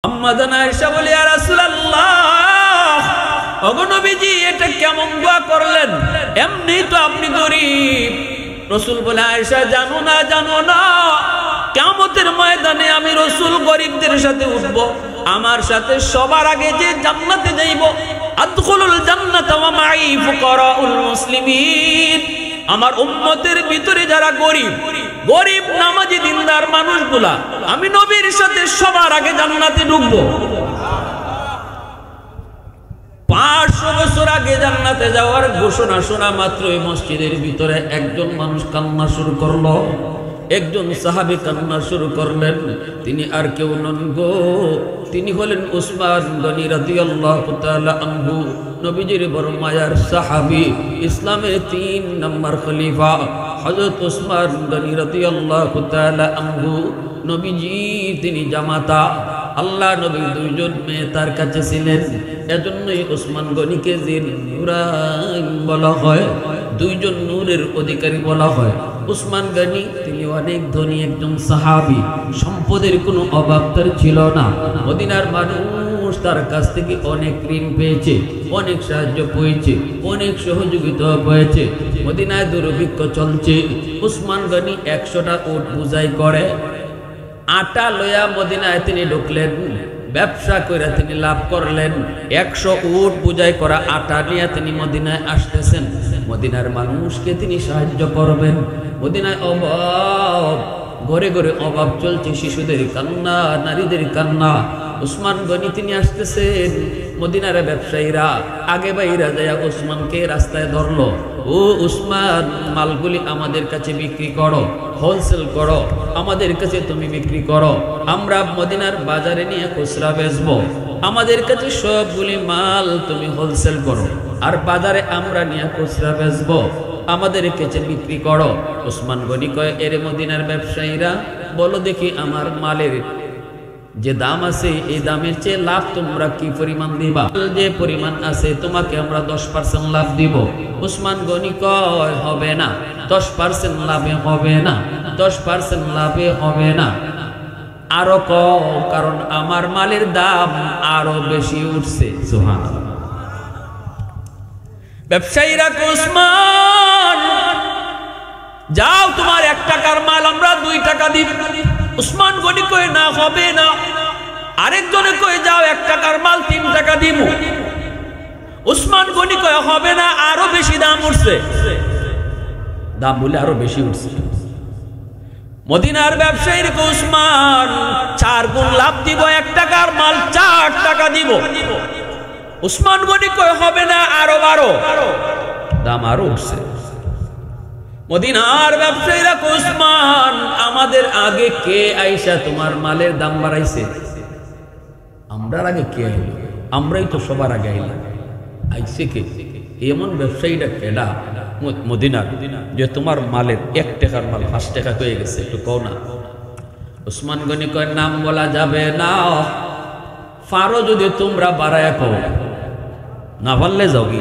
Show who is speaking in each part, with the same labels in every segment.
Speaker 1: আম্মা জান আয়েশা বলে, ইয়া রাসূলুল্লাহ, ওগো নবীজি এটা কেমন দোয়া করলেন? এমনি তো আপনি গরীব। রাসূল বলে, আয়েশা জানো না, কিয়ামতের ময়দানে আমি রাসূল গরীবদের সাথে উঠব, আমার সাথে সবার আগে যে জান্নাতে যাইব। আদখুলুল জান্নাতা ওয়া মাই ফুকারাউল মুসলিমিন। আমার উম্মতের ভিতরে যারা গরীব নামাজি দিনদার মানুষগুলা, আমি নবীর সাথে সবার আগে জান্নাতে ঢুকবো। 500 বছর আগে জান্নাতে যাওয়ার ঘোষণা শোনা মাত্রই মসজিদের ভিতরে একজন মানুষ কান্না শুরু করলো। একজন সাহাবী কান্না শুরু করলেন। তিনি আর কেউ নন গো, তিনি হলেন উসমান গনি রাদিয়াল্লাহু তাআলা আনহু, নবীজির বড় মায়ার সাহাবী, ইসলামের 3 নম্বর খলিফা হযরত উসমান গনি রাদিয়াল্লাহু তাআলা আনহু। নবীজি তিনি জামাতা। আল্লাহ নবী 2 জন মেয়ে তার কাছে ছিলেন, এজন্যই উসমান গনিকে নূরাইন বলা হয়, 2 জন নূরের অধিকারী বলা হয়। উসমান গনি তিনি অনেক ধনী একজন সাহাবী, সম্পদের কোনো অভাব তার ছিল না। মদিনার মানুষ তার কাছ থেকে অনেক ঋণ পেয়েছে, অনেক সাহায্য পেয়েছে, অনেক সহযোগিতা পেয়েছে। মদিনায় দুর্ভিক্ষ চলছে। উসমান গনি 100টা উট বুঝাই করে আটা লয়া মদিনায় তিনি ঢুকলেন, ব্যবসা করে তিনি লাভ করলেন। 100 উট বুঝাই করা আটা নিয়ে তিনি মদিনায় আসতেছেন। মদিনার মানুষকে তিনি সাহায্য করবেন। মদিনায় অভাব, ঘরে ঘরে অভাব চলছে, শিশুদের কান্না, নারীদের কান্না। উসমান গনি তিনি আসতেছেন। মদিনার ব্যবসায়ীরা আগে বাইরা যায় উসমানকে রাস্তায় ধরলো, ও উসমান, মালগুলি আমাদের কাছে বিক্রি করো, হোলসেল করো, আমাদের কাছে তুমি বিক্রি করো, আমরা মদিনার বাজারে নিয়ে খুচরা বেচবো। আমাদের কাছে সবগুলি মাল তুমি হোলসেল করো, আর বাজারে আমরা নিয়ে খুচরা বেচবো, আমাদের কাছে বিক্রি করো। উসমান গনি কয়, এর মদিনার ব্যবসায়ীরা বলো দেখি আমার মালের যে দাম আছে এই দামের চেয়ে লাভ তোমরা কি পরিমাণ দিবা? যে পরিমাণ আছে তোমাকে আমরা 10% লাভ দিব। উসমান গনি কয়, হবে না, 10% লাভে হবে না, 10% লাভে হবে না, আরো কম, কারণ আমার মালের দাম আরো বেশি উঠছে। সুবহানাল্লাহ। ব্যবসায়ীরা উসমান, যাও তোমার 1 টাকার মাল আমরা 2 টাকা দিব। উসমান গনি কয়, না হবে না। আরেকজনে কয়, যাও 1 টাকার মাল 3 টাকা দিব। উসমান গনি কয়, হবে না, আরো বেশি দাম উঠছে। দাম বলে আরো বেশি উঠছে। মদিনার ব্যবসায়ীর উসমান 4 গুণ লাভ দিব, 1 টাকার মাল 4 টাকা দিব। উসমান গনি কয়, হবে না, আরো 12, দাম আরো উঠছে। মদিনার ব্যবসায়ীরা উসমান, আমাদের আগে কে আইসা তোমার মালের দাম বাড়াইছে? আমরার আগে কে আইল? আমরাই তো সবার আগে আইলাম। আইসে কে? এমন ব্যবসায়ীটা কেডা মদিনার যে তোমার মালের 1 টাকার মাল 5 টাকা হয়ে গেছে? একটু কও না। উসমান গনি কয়, নাম বলা যাবে না, ফারো যদি তোমরা বাড়ায় কও, না পারলে যাও কি।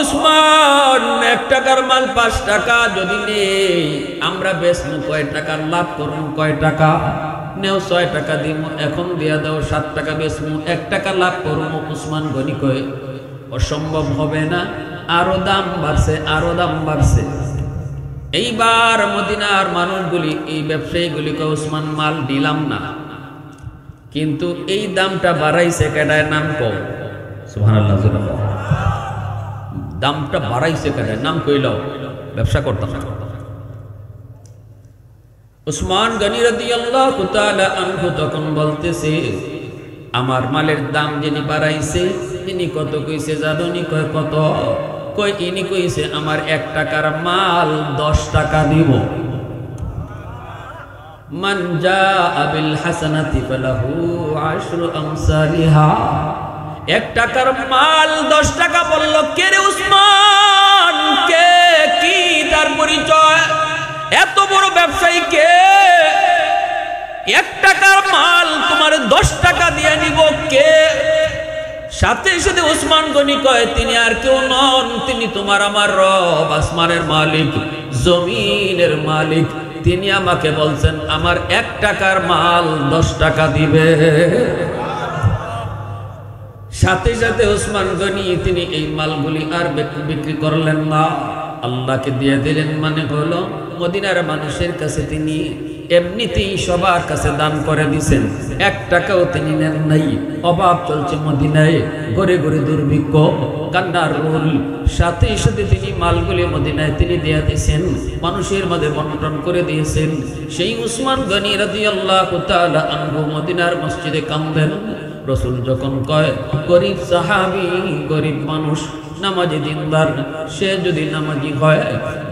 Speaker 1: উসমান, 1 টাকার মাল 5 টাকা যদি নেই, আমরা বেচবো কয় টাকা, লাভ করুন কয় টাকা? নেও 6 টাকা দিব, এখন দিয়া দাও 7 টাকা বেচবো, 1 টাকা লাভ করুন। উসমান গনি কয়, অসম্ভব, হবে না, আরো দাম বাড়ছে, আরো দাম বাড়ছে। এইবার মদিনার মানুষগুলি, এই ব্যবসায়ীগুলি কয়, উসমান মাল দিলাম না, কিন্তু এই দামটা বাড়াইছে কেডায়? নাম কও। সুবহানাল্লাহ। দামটা বাড়াইছে কেডায়? নাম কইলাও, ব্যবসা করতাম। উসমান গনি রাদিয়াল্লাহু তাআলা আনহু তখন বলতেছে, আমার মালের দাম যিনি বাড়াইছে ইনি কত কইছে জানোনি? কয় কত? কয় ইনি কইছে আমার 1 টাকার মাল 10 টাকা দিব। মান জাআ বিল হাসানাতি ফালাহু 10 আমসালিহা। 1 টাকার মাল 10 টাকা বলল। কে রে উসমান? কে? কি তার পরিচয়? এত বড় ব্যবসায়ী কে? 1 টাকার মাল তোমার 10 টাকা দিয়ে নিব কে? সাথে সাথে উসমান গনি কয়, তিনি আর কেউ নন, তিনি তোমার আমার রব, আসমানের মালিক, জমিনের মালিক, তিনি আমাকে বলছেন আমার 1 টাকার মাল 10 টাকা দিবে। সাথে সাথে ওসমান গনি তিনি এই মালগুলি আর বিক্রি করলেন না, আল্লাহকে দিয়ে দিলেন। মানে হলো মদিনার মানুষের কাছে তিনি এমনিতেই সবার কাছে দান করে দিয়েছেন, 1 টাকাও তিনি নেন নাই। অভাব চলছে মদিনায়, ঘরে ঘরে দুর্ভিক্ষ, কান্নার রোল। সাথে সাথে তিনি মালগুলি মদিনায় তিনি দিয়ে দিয়েছেন, মানুষের মধ্যে বন্টন করে দিয়েছেন। সেই উসমান গনি রাদিয়াল্লাহু তাআলা আনহু মদিনার মসজিদে কান্দেন। রসুল যখন কয় গরিব সাহাবী, গরিব মানুষ, নামাজি দিনদার, সে যদি নামাজি হয়,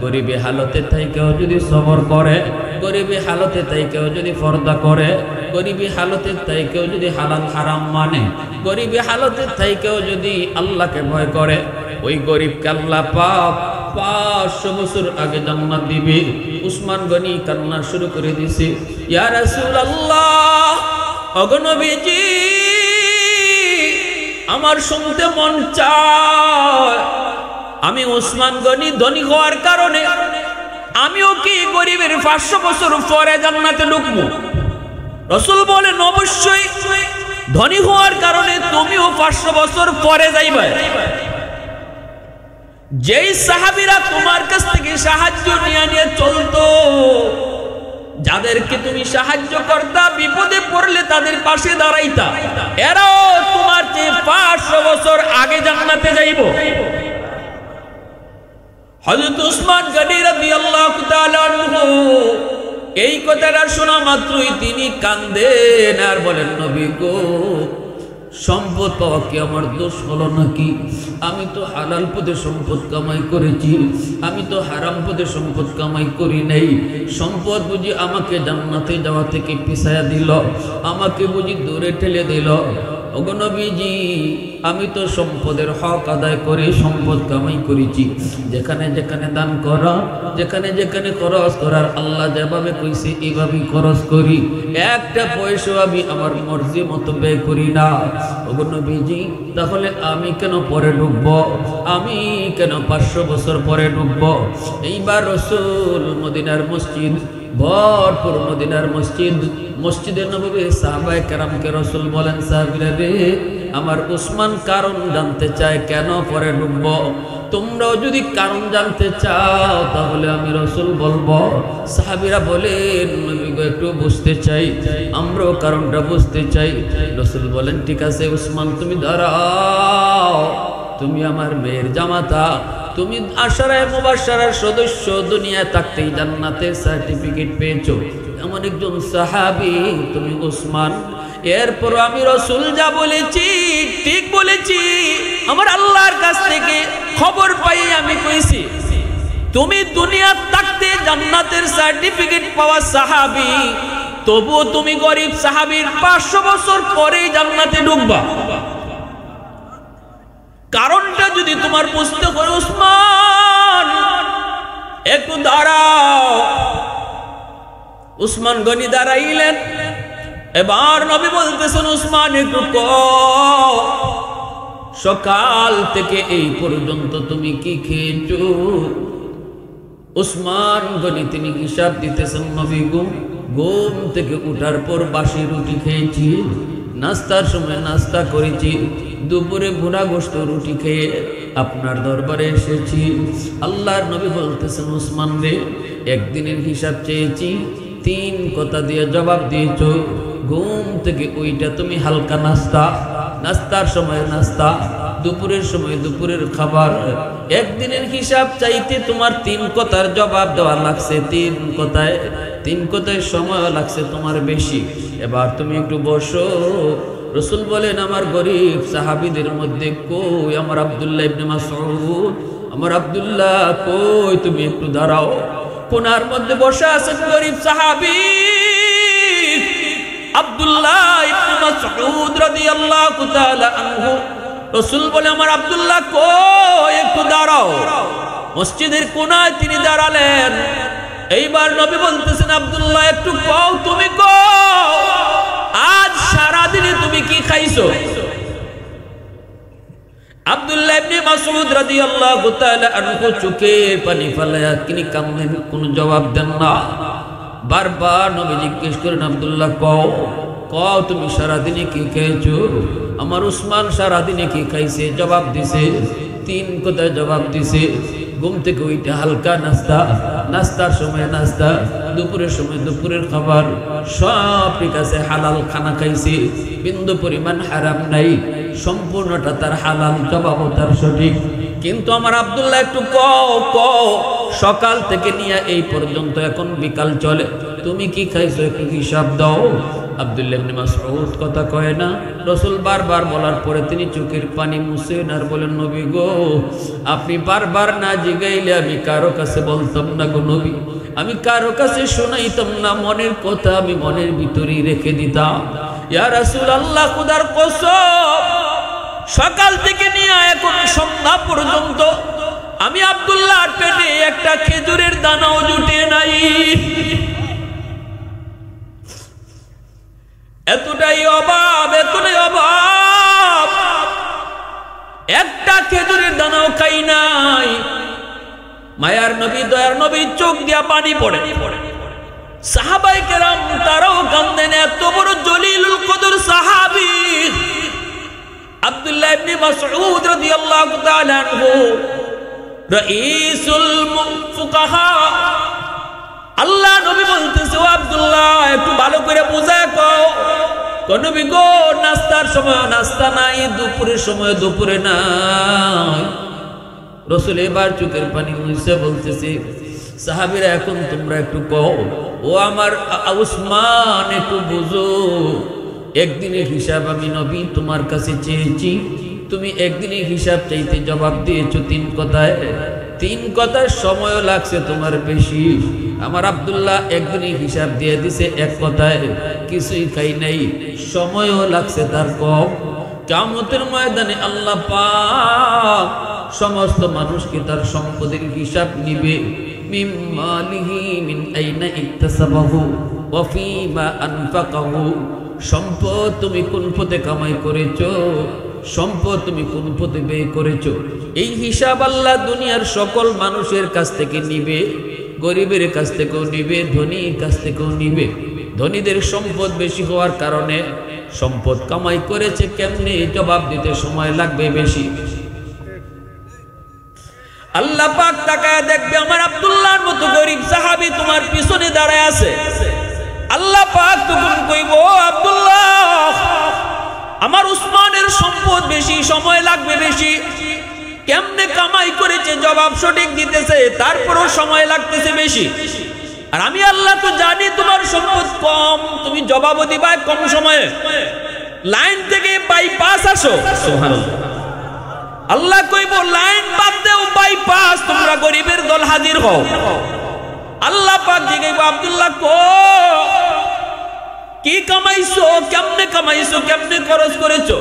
Speaker 1: গরিবী হালতে থাইকেও যদি সবর করে, গরিবী হালতে থাইকেও যদি পর্দা করে, গরিবী হালতে থাইকেও যদি হালাল হারাম মানে, গরিবী হালতে থাইকেও যদি আল্লাহকে ভয় করে, ওই গরিবকে আল্লাহ পাক 500 বছর আগে জান্নাত দিবে। উসমান গনি কান্না শুরু করে দিয়েছে, ইয়া রাসূলুল্লাহ, ওগো নবীজি, আমার শুনতে মন চায়, আমি উসমান গনি ধনী হওয়ার কারণে আমিও কি গরিবের 500 বছর পরে জান্নাতে ঢুকবো? রাসূল বলেন অবশ্যই, ধনী হওয়ার কারণে তুমিও 500 বছর পরে যাইবে। যেই সাহাবীরা তোমার কাছ থেকে সাহায্য নিয়ে চলতো, যাদেরকে তুমি সাহায্য করতা, বিপদে পড়লে তাদের পাশে দাঁড়াইতা, এরাও তোমার চেয়ে 500 বছর আগে জান্নাতে যাইব। হযরত উসমান গনি রাদিয়াল্লাহু তাআলা আনহু এই কথাটা শোনা মাত্রই তিনি কান্দেন আর বলেন, নবী গো, সম্পদ পাওয়া কি আমার দোষ হলো নাকি? আমি তো হালাল পথে সম্পদ কামাই করেছি, আমি তো হারাম পথে সম্পদ কামাই করি নাই। সম্পদ বুঝি আমাকে জান্নাতে যাওয়া থেকে পিছায়া দিল, আমাকে বুঝি দূরে ঠেলে দিল। ওগো নবীজি, আমি তো সম্পদের হক আদায় করে সম্পদ কামাই করেছি। যেখানে যেখানে দান করা, যেখানে যেখানে খরচ করার আল্লাহ যেভাবে কইছে এইভাবেই খরচ করি। একটা পয়সা আমি আমার মর্জি মতো ব্যয় করি না। ওগো নবীজি, তাহলে আমি কেন পরে ঢুকবো? আমি কেন 500 বছর পরে ঢুকবো? এইবার রাসূল মদিনার মসজিদ, ভরপুর মদিনার মসজিদ, মসজিদে নববী, সাহাবায়ে কেরামকে রাসূল বলেন, সাহাবীরা রে, আমার উসমান কারণ জানতে চায় কেন পরে ঢুকবো। তোমরাও যদি কারণ জানতে চাও তাহলে আমি রাসূল বলবো। সাহাবীরা বলেন, নবী গো, একটু বুঝতে চাই, আমরাও কারণটা বুঝতে চাই। রাসূল বলেন, ঠিক আছে উসমান, তুমি দাঁড়াও, তুমি আমার মেয়ের জামাতা, তুমি আশারায়ে মুবাশশারার সদস্য, দুনিয়ায় থাকতেই জান্নাতের সার্টিফিকেট পেয়েছো, এমন একজন সাহাবী তুমি উসমান। এরপর আমি রাসূল যা বলেছি ঠিক বলেছি, আমার আল্লাহর কাছ থেকে খবর পাই আমি কইছি, তুমি দুনিয়া থাকতে জান্নাতের সার্টিফিকেট পাওয়া সাহাবী, তবুও তুমি গরিব সাহাবীর 500 বছর পরেই জান্নাতে ঢুকবা। কারণটা যদি তোমার বুঝতে হয়, উসমান একটু দাঁড়াও। উসমান গনি দাঁড়াইলেন। এবার নবী বলতেছেন, উসমান একটু কও, সকাল থেকে এই পর্যন্ত তুমি কি খেয়েছো? উসমান গনি তিনি হিসাব দিতেছেন, নবী গো, ঘুম থেকে উঠার পর বাসি রুটি খেয়েছি, নাস্তার সময় নাস্তা করেছি, দুপুরে ভুনা গোশত রুটি খেয়ে আপনার দরবারে এসেছি। আল্লাহর নবী বলতেছেন, উসমান রে, একদিনের হিসাব চেয়েছি, 3 কথা দিয়ে জবাব দিয়েছো। ঘুম থেকে ওইটা তুমি হালকা নাস্তা, নাস্তার সময় নাস্তা, দুপুরের সময় দুপুরের খাবার। একদিনের হিসাব চাইতে তোমার 3 কথার জবাব দেওয়া লাগছে, 3 কথায় সময় লাগছে তোমার বেশি। এবার তুমি একটু বসো। রাসূল বলেন, আমার গরিব সাহাবীদের মধ্যে কই আমার আব্দুল্লাহ ইবনে মাসউদ? আমার আব্দুল্লাহ কই? তুমি একটু দাঁড়াও। কোনার মধ্যে বসে আছেন গরিব সাহাবী আব্দুল্লাহ ইবনে মাসউদ রাদিয়াল্লাহু তাআলা আনহু। রাসূল বলে, আমার আব্দুল্লাহ কই? একটু দাঁড়াও। মসজিদের কোনায় তিনি দাঁড়ালেন। এইবার নবী বলতেছেন, আব্দুল্লাহ একটু কও, তুমি কও, আজ সারা দিনে তুমি কি খাইছো? আব্দুল্লাহ ইবনে মাসউদ রাদিয়াল্লাহু তাআলা আনহু চোখে পানি ফেলায়া তিনি কাঁদেন, কোনো জবাব দেন না। বারবার নবী জিজ্ঞেস করেন, আব্দুল্লাহ কও কও তুমি সারাদিনে কি খেয়েছো? আমার উসমান সারাদিনে কি খাইছে? জবাব দিছে, 3 কথায় জবাব দিছে। ঘুম থেকে ওইটা হালকা নাস্তা, নাস্তার সময় নাস্তা, দুপুরের সময় দুপুরের খাবার, সব ঠিক আছে, হালাল খানা খাইছে, বিন্দু পরিমাণ হারাম নাই, সম্পূর্ণটা তার হালাল, জবাবও তার সঠিক। কিন্তু আমার আব্দুল্লাহ একটু কও কও, সকাল থেকে নিয়ে এই পর্যন্ত এখন বিকাল চলে, তুমি কি খাইছো একটু হিসাব দাও। আব্দুল্লাহ ইবনে মাসউদ কথা কয় না। রাসূল বারবার বলার পরে তিনি চোখের পানি মুছেন আর বলেন, নবী গো আপনি বারবার না জিগাইলে আমি কারো কাছে বলতাম না গো নবী, আমি কারো কাছে শোনাইতাম না, মনের কথা আমি মনের ভিতরেই রেখে দিতাম। ইয়া রাসূলুল্লাহ, খোদার কসম সকাল থেকে নিয়ে এখন সন্ধ্যা পর্যন্ত আমি আব্দুল্লাহর পেটে একটা খেজুরের দানাও জুটে নাই। এতটাই অভাব, এতটাই অভাব, একটা খেজুরের দানাও খাই নাই। মায়ার নবী, দয়ার নবী চোখ দিয়া পানি পড়ে। সাহাবায়ে কেরাম তারাও কান্দেন। এত বড় জলিলুল কদর সাহাবী আব্দুল্লাহ ইবনে মাসউদ রাদিয়াল্লাহু তাআলা আনহু, রাইসুল ফুকাহা। আল্লাহ নবী বলতেছে, ও আব্দুল্লাহ একটু ভালো করে বুঝায় কও, নবী গো নাস্তার সময় নাস্তা নাই, দুপুরের সময় দুপুরে নাই। রাসূল এবার চোখের পানি মুছে বলতেছে, সাহাবীরা এখন তোমরা একটু কও, ও আমার উসমান একটু বুঝো, একদিনের হিসাব আমি নবী তোমার কাছে চেয়েছি, তুমি একদিনের হিসাব চাইতে জবাব দিয়েছো 3 কথায়। 3 কথার সময়ও লাগছে তোমার বেশি। আমার আব্দুল্লাহ একদিনের হিসাব দিয়ে দিছে 1 কথায়, কিছুই খাই নাই, সময়ও লাগছে তার কম। কিয়ামতের ময়দানে আল্লাহ পাক সমস্ত মানুষকে তার সম্পদের হিসাব নিবে। মিন মালিহি মিন আইনা ইকতাসাবাহু ওয়া ফীমা আনফাকাহু, সম্পদ তুমি কোন পথে কামাই করেছো, সম্পদ তুমি কোন পথে ব্যয় করেছো, এই হিসাব আল্লাহ দুনিয়ার সকল মানুষের কাছ থেকে নিবে। গরিবের কাছ থেকেও নিবে, ধনীর কাছ থেকেও নিবে। ধনীদের সম্পদ বেশি হওয়ার কারণে সম্পদ কামাই করেছে কেমনে জবাব দিতে সময় লাগবে বেশি। আল্লাহ পাক তাকায় দেখবে আমার আব্দুল্লাহর মতো গরিব সাহাবী তোমার পিছনে দাঁড়ায় আছে। আল্লাহ পাক তখন কইব, আব্দুল্লাহ আমার উসমানের সম্পদ বেশি, সময় লাগবে বেশি, কেমনে কামাই করেছে জবাব সঠিক দিতেছে, তারপরও সময় লাগতেছে বেশি। আর আমি আল্লাহ তো জানি তোমার সম্পদ কম, তুমি জবাবও দিবা কম সময়ে, লাইন থেকে বাইপাস আসো। সুবহানাল্লাহ। আল্লাহ কইব লাইন বাদ দেও, বাইপাস, তোমরা গরিবের দল হাজির হও। আল্লাহ পাক জিগাইব, আব্দুল্লাহ কো কি কামাইছো, কেমনে কামাইছো, কেমনে খরচ করেছো?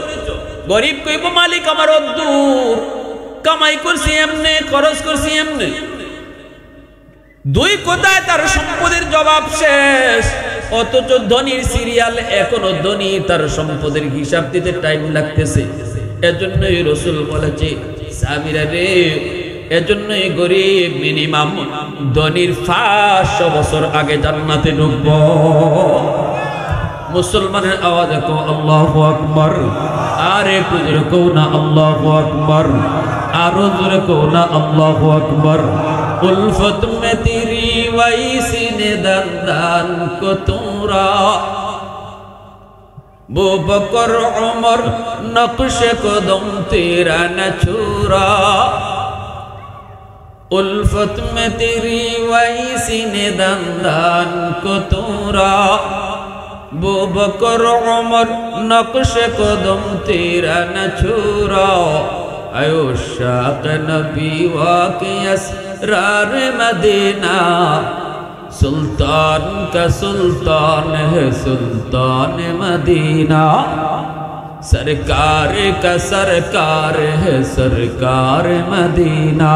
Speaker 1: গরিব কইব মালিক আমার অদ্দূর, কামাই করছি এমনে, খরচ করছি এমনে। 2 কথায় তার সম্পদের জবাব শেষ। অথচ ধনীর সিরিয়াল এখনো ধনী, তার সম্পদের হিসাব দিতে টাইম লাগতেছে। এজন্যই রাসূল বলেছে, সাহাবীরা রে, এজন্যই গরিব মিনিমাম ধনীর 500 বছর আগে জান্নাতে ঢুকবো। মুসলমানের আওয়াজ কো আল্লাহু আকবার, আর একটু জোরে কও না আল্লাহু আকবার, আরো জোরে কও না আল্লাহু আকবার। উলফত মে তেরি ওয়াইসি নে দান কো তোরা, वो बकर उमर नक्शे कदम तेरा न छुरा, उल्फत में तेरी वैसी ने दंदान को तोरा, वो बकर उमर नक्शे कदम तेरा न छुरा, आयो शाक़ नबी वाक़े असरार मदीना, सुल्तान का सुल्तान है सुल्तान मदीना, सरकार का सरकार है सरकार मदीना,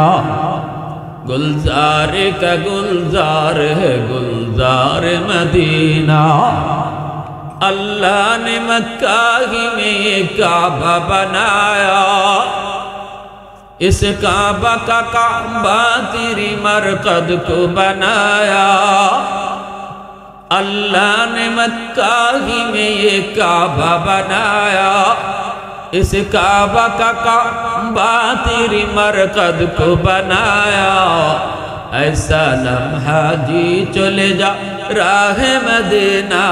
Speaker 1: गुलजार का गुलजार है गुलजार मदीना। अल्लाह ने मक्का ही में काबा बनाया, इस काबा का काबा तेरी मरकद को बनाया, अल्लाह ने मक्का ही में ये काबा बनाया, इस काबा का काबा तेरी मरकद को बनाया। ऐसा लम्हा जी चले जा राह मदीना,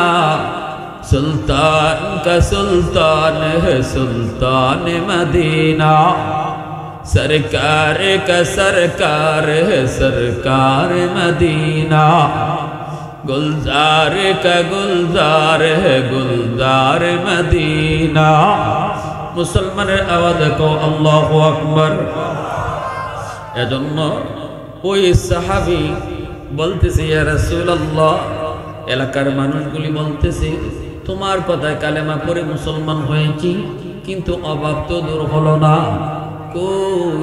Speaker 1: सुल्तान का सुल्तान है सुल्तान मदीना। सरकार का सरकार है सरकार मदीना, गुलजार का गुलजार है गुलजार मदीना। मुसलमाনের आवाज को अल्लाहु আকবার। এজন্য ওই সাহাবী বলতেছে, ইয়া রাসূলুল্লাহ, এলাকার মানুষগুলি বলতেছে তোমার কথায় কালেমা পড়ে মুসলমান হয়েছি, কিন্তু অভাব তো দূর হলো না। কই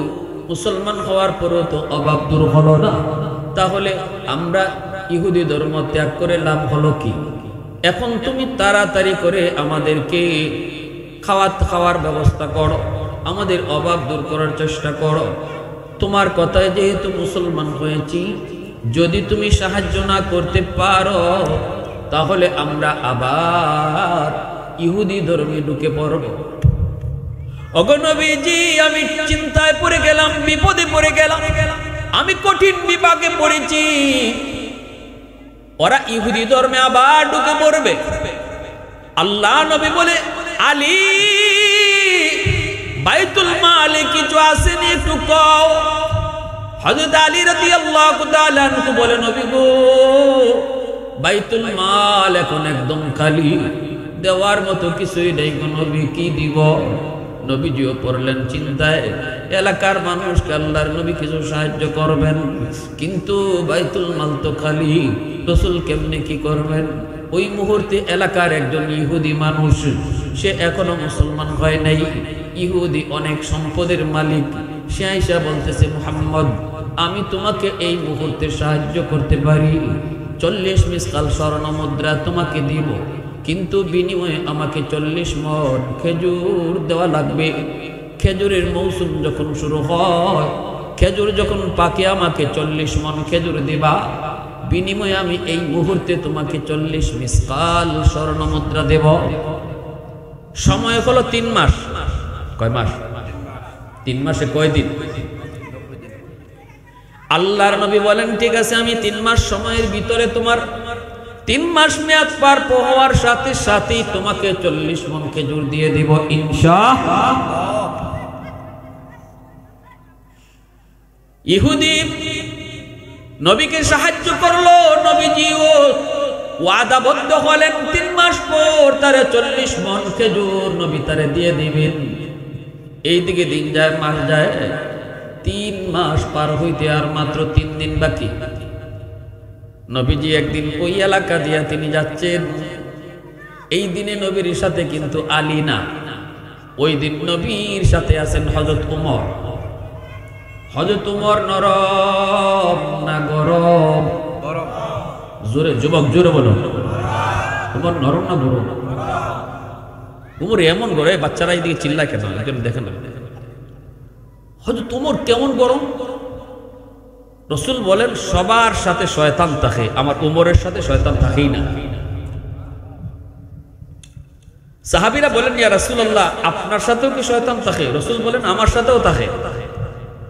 Speaker 1: মুসলমান হওয়ার পরেও তো অভাব দূর হলো না, তাহলে আমরা ইহুদি ধর্ম ত্যাগ করে লাভ হলো কি? এখন তুমি তাড়াতাড়ি করে আমাদেরকে খাওয়ার ব্যবস্থা করো, আমাদের অভাব দূর করার চেষ্টা করো। তোমার কথায় যেহেতু মুসলমান হয়েছি, যদি তুমি সাহায্য না করতে পারো তাহলে আমরা আবার ইহুদি ধর্মে ঢুকে পড়ব। ওগো নবীজি, আমি চিন্তায় পড়ে গেলাম, বিপদে পড়ে গেলাম, আমি কঠিন বিপাকে পড়েছি। ওরা ইহুদি ধর্মে আবার ঢুকে পড়বে। আল্লাহ নবী বলে, আলী, বাইতুল মালে কিছু আসেনি একটু কও। হযরত আলী রাদিয়াল্লাহু তাআলা আনহু বলে, নবী গো, বাইতুল মাল এখন একদম খালি, দেওয়ার মতো কিছুই নেই গো নবী, কি দিব? নবীজিও পড়লেন চিন্তায়, এলাকার মানুষকে আল্লাহর নবী কিছু সাহায্য করবেন, কিন্তু বাইতুল মাল তো খালি, রাসূল কেমনে কি করবেন? ওই মুহূর্তে এলাকার একজন ইহুদি মানুষ, সে এখনো মুসলমান হয় নাই, ইহুদি অনেক সম্পদের মালিক, সে আইসা বলতেছে, মুহাম্মদ, আমি তোমাকে এই মুহূর্তে সাহায্য করতে পারি, 40 মিসকাল স্বর্ণ মুদ্রা তোমাকে দিব, কিন্তু বিনিময়ে আমাকে 40 মণ খেজুর দেওয়া লাগবে। খেজুরের মৌসুম যখন শুরু হয়, খেজুর যখন পাকে আমাকে 40 মণ খেজুর দিবা, বিনিময়ে আমি এই মুহূর্তে তোমাকে 40 মিসকাল স্বর্ণ মুদ্রা দেব। সময় হলো 3 মাস। কয় মাস? 3 মাসে কয় দিন? আল্লাহর নবী বলেন, ঠিক আছে, আমি 3 মাস সময়ের ভিতরে তোমার 3 মাস মেয়াদ পার হওয়ার সাথে সাথেই তোমাকে 40 মণ খেজুর দিয়ে দিব ইনশাআল্লাহ। ইহুদি নবীকে সাহায্য করলো, নবীজিও ওয়াদাবদ্ধ হলেন 3 মাস পর তারে 40 মণ খেজুর নবী তারে দিয়ে দিবেন। এইদিকে দিন যায়, মাস যায়, 3 মাস পার হইতে আর মাত্র 3 দিন বাকি। নবীজি একদিন ওই এলাকা দিয়া তিনি যাচ্ছেন। এই দিনে নবীর সাথে কিন্তু আলী না, ওই দিন নবীর সাথে আছেন হযরত উমর। হযরত উমর নরম না গরম? জোরে যুবক, জোরে বলো, উমর নরম না গরম? উমর এমন গরম, বাচ্চারা এইদিকে চিল্লায় কেন? দেখেন না, হযরত উমর কেমন গরম। রাসূল বলেন, সবার সাথে শয়তান থাকে, আমার উমরের সাথে শয়তান থাকেই না। সাহাবীরা বলেন, ইয়া রাসূলুল্লাহ, আপনার সাথেও কি শয়তান থাকে? রাসূল বলেন, আমার সাথেও থাকে,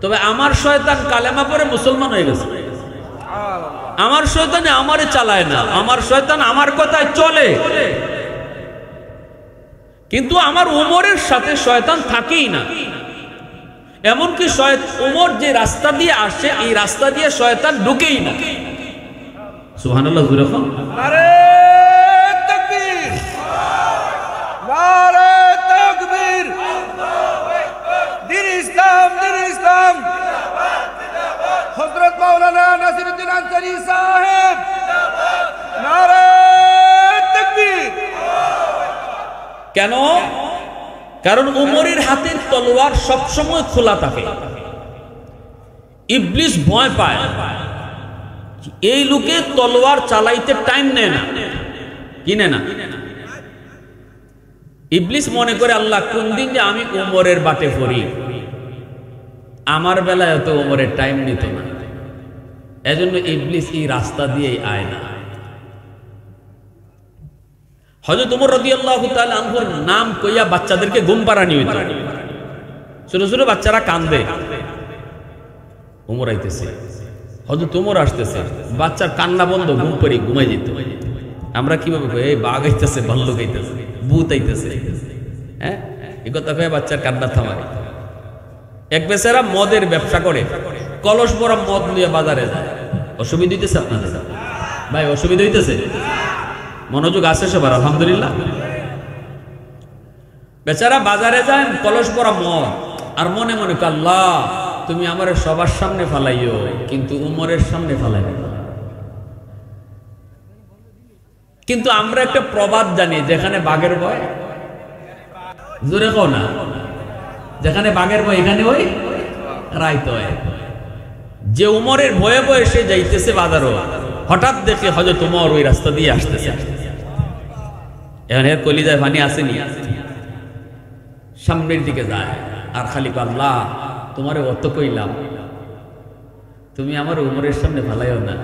Speaker 1: তবে আমার শয়তান কালেমা পড়ে মুসলমান হয়ে গেছে। আমার শয়তানে আমারে চালায় না, আমার শয়তান আমার কথায় চলে, কিন্তু আমার উমরের সাথে শয়তান থাকেই না। এমনকি উমর যে রাস্তা দিয়ে আসে, এই রাস্তা দিয়ে শয়তান ঢুকেই না। সুবহানাল্লাহ, জোরে বল।
Speaker 2: নারে তাকবীর, নারে তাকবীর, দ্বীন ইসলাম, দ্বীন ইসলাম, হযরত মাওলানা নাসিরউদ্দিন আনসারী সাহেব, নারে তাকবীর।
Speaker 1: কেন? কারণ উমরের হাতের তলোয়ার সবসময় খোলা থাকে। ইবলিস ভয় পায়, এই লোকে তলোয়ার চালাইতে টাইম নেয় না, কিনে না। ইবলিস মনে করে, আল্লাহ কোন দিন যে আমি উমরের বাটে পড়ি, আমার বেলায় তো উমরের টাইম নিত না, এজন্য ইবলিস এই রাস্তা দিয়েই আয় না। হযরত ওমর রাদিয়াল্লাহু তাআলা আনহুর নাম কইয়া বাচ্চাদেরকে ঘুম পাড়ানি হইতো। ছোট ছোট বাচ্চারা কান্দে, ওমর আইতেছে, হযরত ওমর আসতেছে, বাচ্চার কান্না বন্ধ, ঘুম পড়ে ঘুমাই যেত। আমরা কিভাবে কই, এই বাঘ আইতেছে, ভাল্লুক আইতেছে, ভূত আইতেছে, হ্যাঁ, এই কথা কয়ে বাচ্চার কান্না থামায়। এক বেচারা মদের ব্যবসা করে, কলস ভরা মদ নিয়ে বাজারে যায়। অসুবিধা হইতেছে আপনাদের ভাই? অসুবিধা হইতেছে? মনোযোগ আছে সবার? আলহামদুলিল্লাহ। বেচারা বাজারে যায়, কলস ভরা মদ, আর মনে মনে কয়, আল্লাহ তুমি আমার সবার সামনে ফালাইও, কিন্তু উমরের সামনে ফালাইও না। কিন্তু আমরা একটা প্রবাদ জানি, যেখানে বাঘের ভয়, জোরে কও না, যেখানে বাঘের ভয় এখানে ওই রাইত হয়। যে উমরের ভয়ে ভয়ে সে যাইতেছে বাজারও, হঠাৎ দেখে হযরত ওমর ওই রাস্তা দিয়ে আসতেছে। এখন এর কলিজায় পানি আসেনি, সামনের দিকে যায় আর খালি আল্লাহ তোমারে অত কইলাম, তুমি আমার উমরের সামনে ফালাইও না।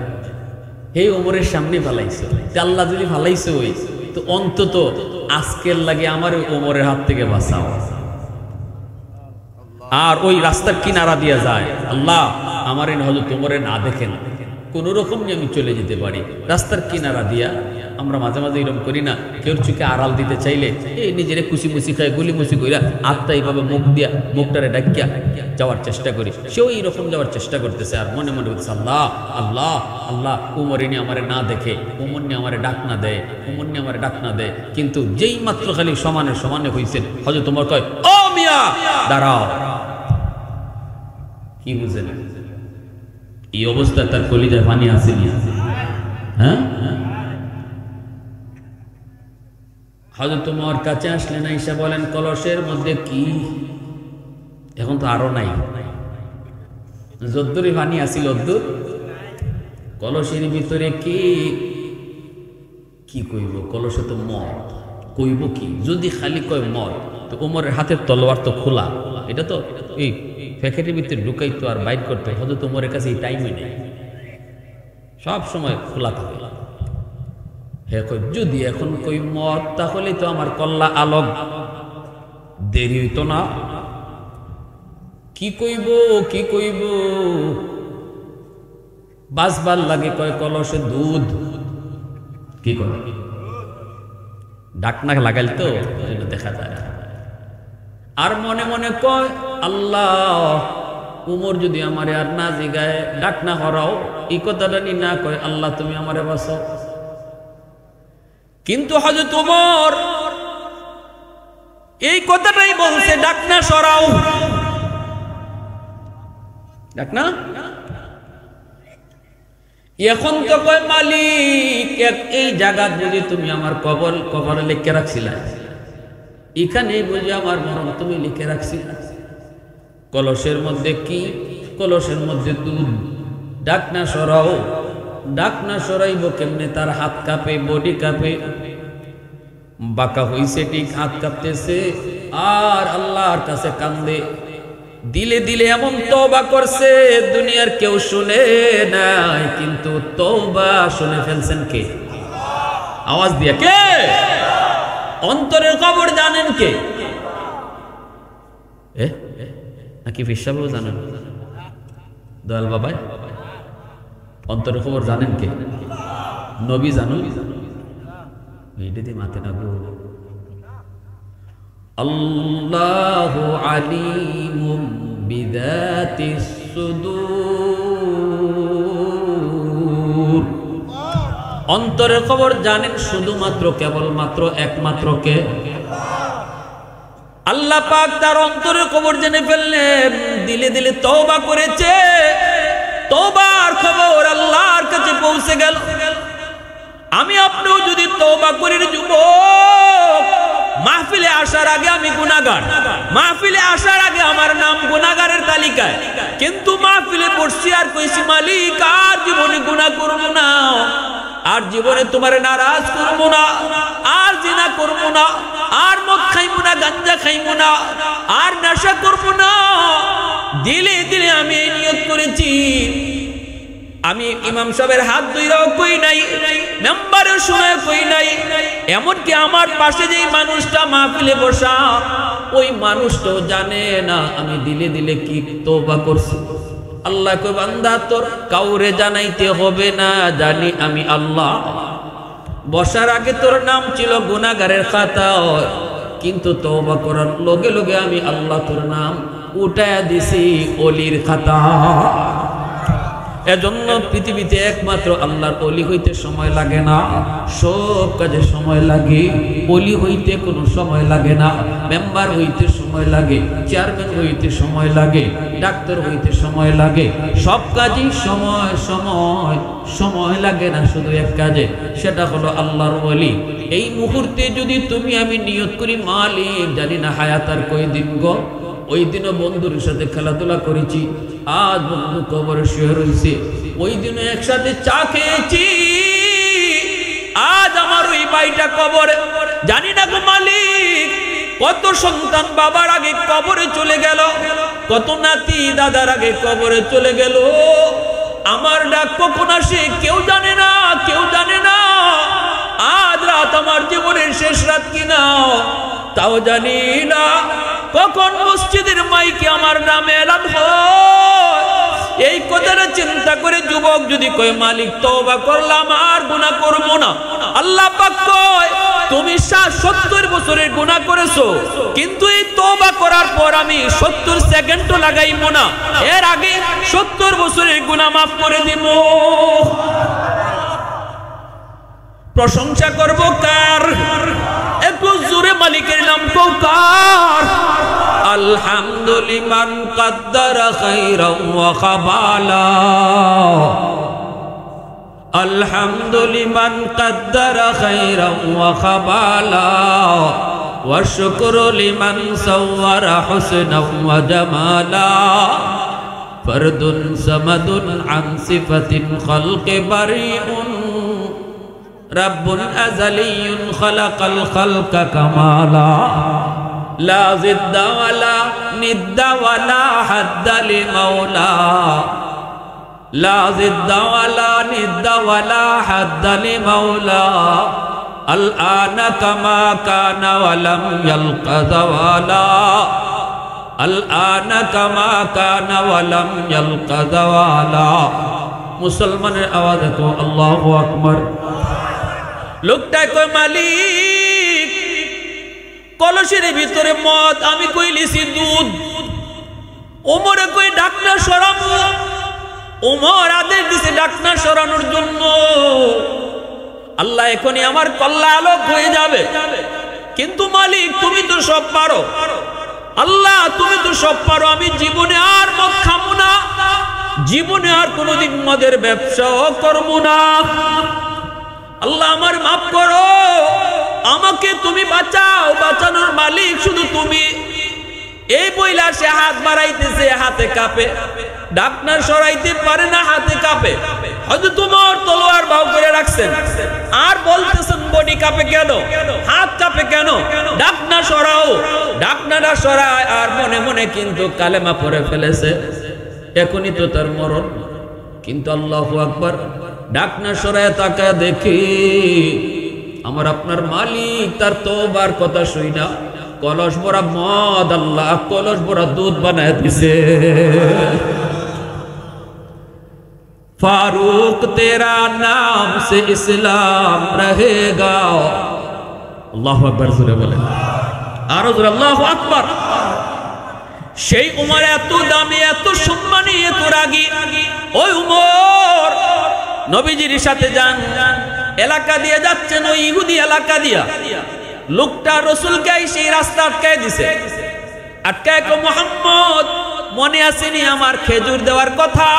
Speaker 1: এই উমরের সামনে ফালাইছো, আল্লাহ যদি ফালাইছো ওই, তো অন্তত আজকের লাগে আমার উমরের হাত থেকে বাঁচাও। আর ওই রাস্তার কিনারা দিয়ে যায়, আল্লাহ আমার এই হযরত ওমরে না দেখেন, কোন রকম নিয়ে আমি চলে যেতে পারি। রাস্তার কিনারা দিয়া আমরা মাঝে মাঝে এরকম করি না, কেউ চোখে আড়াল দিতে চাইলে এই নিজের কুচি মুচি খায়, গুলি মুচি কইরা আত্মা এইভাবে মুখ দিয়া মুখটারে ডাকিয়া যাওয়ার চেষ্টা করি। সেও এইরকম যাওয়ার চেষ্টা করতেছে, আর মনে মনে বলছে, আল্লাহ আল্লাহ আল্লাহ, উমর নিয়ে আমারে না দেখে, উমর নিয়ে আমারে ডাক না দেয়, উমর নিয়ে আমারে ডাক না দেয়। কিন্তু যেই মাত্র খালি সমানে সমানে হয়েছেন, হযরত ওমর কয়, ও মিয়া দাঁড়াও। কি বুঝেন? এই অবস্থায় তার কলিজায় পানি আসেনি? হ্যাঁ, হযরত ওমর কাছে আসলেন, আয়েশা বলেন, কলসের মধ্যে কি? এখন তো আরো নাই, যদ্দুরই পানি আসিল অদ্দুর, কলসের ভিতরে কি? কি কইব? কলসে তো মদ, কইব কি? যদি খালি কয় মদ, তো ওমরের হাতের তলোয়ার তো খোলা, এটা তো এই প্যাকেটের ভিতরে ঢুকাইতো আর বাইর করতো। হযরত ওমরের কাছে এই টাইমই নেই, সব সময় খোলা থাকে। হ্যাঁ, যদি এখন কই মদ, তাহলে তো আমার কল্লা আলগ, দেরি হইতো না। কি কইব কি কইব? বাসবার লাগে, কয় কলসে দুধ। কি করে ডাকনা লাগাইল তো দেখা যায়। আর মনে মনে কয়, আল্লাহ উমর যদি আমারে আর না জিগায়, ডাক না হরাও, এই কথাটা নি না কয়, আল্লাহ তুমি আমারে বাঁচাও। কিন্তু হযরত ওমর এই কথাটাই বলছে, ডাক না সরাও, ডাক না। এখন তো কয়, মালিক এই জায়গা বুঝি তুমি আমার কবরে লিখে রাখছিলা, এখানেই বুঝি আমার মরণ তুমি লিখে রাখছিলা। কলসের মধ্যে কি? কলসের মধ্যে দুধ, ডাক না সরাও। ডাক না সরাইব কেমনে? তার হাত কাঁপে, বডি কাঁপে, বাঁকা হইছে ঠিক, হাত কাঁপতেছে, আর আল্লাহর কাছে কান্দে। দিলে দিলে এমন তওবা করছে, দুনিয়ার কেউ শুনে নাই, কিন্তু তওবা শুনে ফেলছেন কে? আওয়াজ দিয়া কে? অন্তরের খবর জানেন কে? নাকি ফিসাবও জানেন? দয়াল বাবাই, অন্তরের খবর জানেন কে? নবী জানো? এইটা দিয়ে মাথে না গো। আল্লাহু আলিমুম বিযাতিস সুদূর। অন্তরের খবর জানেন শুধুমাত্র, কেবলমাত্র, একমাত্র কে? আল্লাহ পাক তার অন্তরের খবর জেনে ফেললেন। দিলে দিলে তওবা করেছে, তওবার খবর আল্লাহর কাছে পৌঁছে গেল। আমি আপনিও যদি তওবা করি, যুবক, মাহফিলে আসার আগে আমি গুনাহগার, মাহফিলে আসার আগে আমার নাম গুনাহগারের তালিকায়, কিন্তু মাহফিলে বসছি আর কইছি, মালিক আর জীবনে গুনাহ করব না, আর জীবনে তোমারে নারাজ করব না, আর জিনা করব না, আর মদ খাইব না, গাঞ্জা খাইব না, আর নেশা করব না। দিলে দিলে আমি এই নিয়ত করেছি। আমি ইমাম সাহেবের হাত ধইরাও কই নাই, মেম্বারের সময় কই নাই, এমনকি আমার পাশে যেই মানুষটা মাহফিলে বসা ওই মানুষটাও জানে না আমি দিলে দিলে কি তওবা করছি। আল্লাহ কই বান্দা তোর কাউরে জানাইতে হবে না, জানি আমি আল্লাহ। বসার আগে তোর নাম ছিল গুনাহগারের খাতায়, কিন্তু তওবা করার লগে লগে আমি আল্লাহ তোর নাম উঠায়া দিছি ওলির খাতা। এজন্য পৃথিবীতে একমাত্র আল্লাহর ওলি হইতে সময় লাগে না, সব কাজে সময় লাগে। ওলি হইতে কোনো সময় লাগে না, মেম্বার হইতে সময় লাগে, চেয়ারম্যান হইতে সময় লাগে, ডাক্তার হইতে সময় লাগে, সব কাজেই সময় সময় সময় লাগে না, শুধু এক কাজে, সেটা হলো আল্লাহর ওলি। এই মুহূর্তে যদি তুমি আমি নিয়ত করি মালিক জানি না হায়াত আর কয়দিন গো, ওই দিনও বন্ধুর সাথে খেলাধুলা করেছি, আজ বন্ধু কবরে শুয়ে রয়েছে, ওই দিনও একসাথে চা খেয়েছি, আজ আমার ওই ভাইটা কবরে, জানি না গো মালিক কত সন্তান বাবার আগে কবরে চলে গেল, কত নাতি দাদার আগে কবরে চলে গেল। আমার ডাক কখন আসে কেউ জানে না, কেউ জানে না। আজ রাত আমার জীবনের শেষ রাত কিনা তাও জানি না, কখন মসজিদের মাইকে আমার নামে এলান হয়। এই কথাটা চিন্তা করে যুবক যদি কয় মালিক তওবা করলাম আর গুনাহ করব না, আল্লাহ পাক কয় তুমি 70 বছরের গুনাহ করেছো, কিন্তু এই তওবা করার পর আমি 70 সেকেন্ডও লাগাইব না, এর আগে 70 বছরের গুনাহ মাফ করে দিব। প্রশংসা করব কার? একটু জোরে মালিকের নাম কও কার? আলহামদুলিমান কাদ্দারা খাইরাও ওয়া খাবালা, আলহামদুলিমান কাদ্দারা খাইরাও ওয়া খাবালা, ওয়া শুকরু লিমান সাওয়ারা হুসনাও ওয়া জামালা, ফরদুন সামাদুন আন সিফাতিন খালকি বারিউন, রাব্বুন আযালিয়্যুন খালাকাল খালকা কামালা, লা জিদ্দা ওয়ালা নিদ্দা ওয়ালা হাদ্দা লিমাওলা, লা জিদ্দা ওয়ালা নিদ্দা ওয়ালা হাদ্দা লিমাওলা, আল আনা কামা কানা ওয়ালাম ইয়ালকা যাওয়ালা, আল আনা কামা কানা ওয়ালাম ইয়ালকা যাওয়ালা। মুসলমানের আওয়াজ দেখো আল্লাহু আকবার। লোকটা কয় মালিক কলসের ভিতরে মদ, আমি কই লিছি দুধ। ওমরে কই ঢাকনা সরাবো, ওমর আদেশ দিছে ঢাকনা সরানোর জন্য। আল্লাহ এখনই আমার কল্লা আলোক হয়ে যাবে, কিন্তু মালিক তুমি তো সব পারো, আল্লাহ তুমি তো সব পারো, আমি জীবনে আর মদ খাবো না, জীবনে আর কোনোদিন মদের ব্যবসাও করবো না। আল্লাহ আমার মাফ করো, আমাকে তুমি বাঁচাও, বাঁচানোর মালিক শুধু তুমি। এই বইলা সে হাত বাড়াইতেছে, হাতে কাঁপে, ঢাকনা সরাইতে পারে না, হাতে কাঁপে। হয়তো তোমার তলোয়ার বাউ করে রাখছেন, আর বলতেছেন বডি কাঁপে কেন, হাত কাঁপে কেন, ঢাকনা সরাও। ঢাকনাটা সরায় আর মনে মনে কিন্তু কালেমা পড়ে ফেলেছে, এখনই তো তার মরণ। কিন্তু আল্লাহু আকবার, ঢাকনা সরায় তাকায় দেখি আমার আপনার মালিক তার তওবার কথা শুই না, কলস ভরা মদ আল্লাহ কলস ভরা দুধ বানায় দিছে। फारूक तेरा नाम से इस्लाम रहेगा। अल्लाहु আকবার জোরে বলেন, আরো জোরে আল্লাহু আকবার। সেই উমর এত দামি, এত সম্মানী, এত রাগী। ওই উমর নবীজির সাথে যান, এলাকা দিয়ে যাচ্ছেন, ওই ইহুদি এলাকা দিয়া। লোকটা রাসূলকে সেই রাস্তা আটকায় দিছে, আটকায় কো মুহাম্মদ মনে আসেনি আমার খেজুর দেওয়ার কথা,